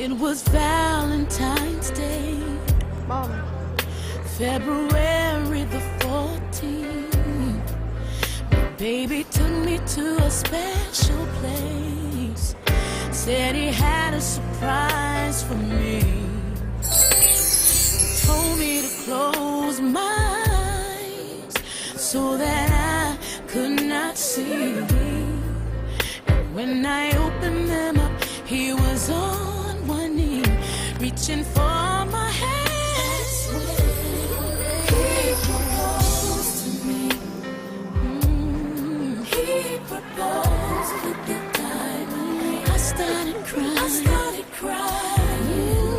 It was Valentine's Day, Mom. February the 14th. My baby took me to a special place. Said he had a surprise for me. He told me to close my eyes so that I could not see. And when I opened them up, he was on one knee, reaching for my hand. He proposed to me. He proposed with the diamond ring. I started crying.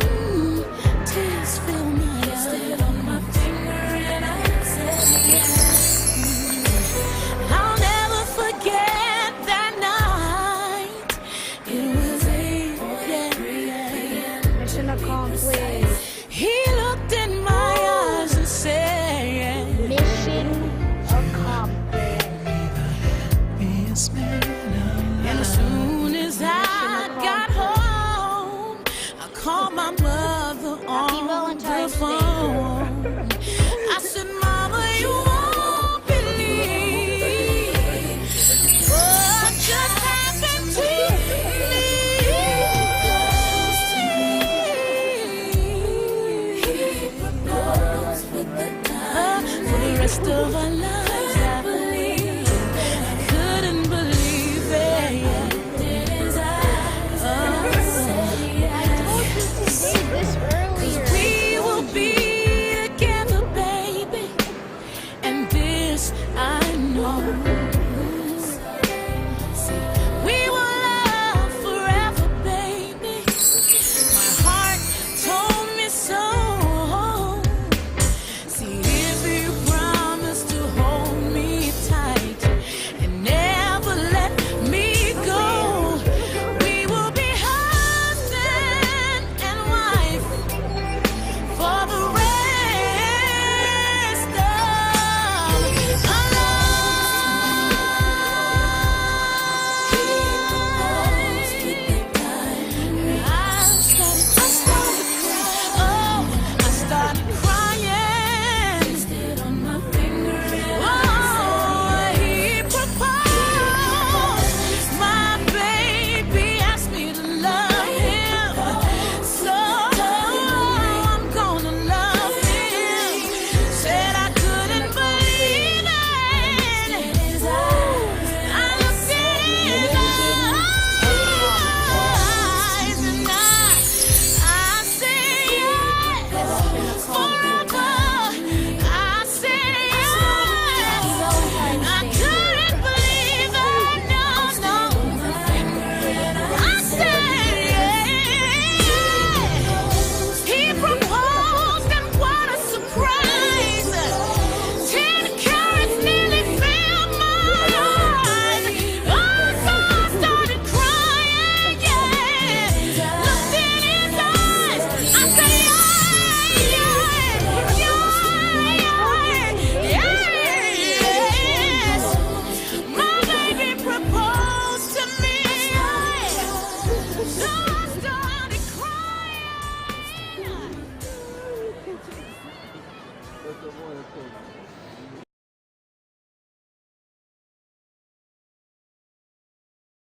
Tears filled my eyes. Kissed on my finger and I said yes. I'll never forget that night. It was 8 p.m. Mission accomplished. He looked in my eyes and said, Mission accomplished. "Yes, ma'am."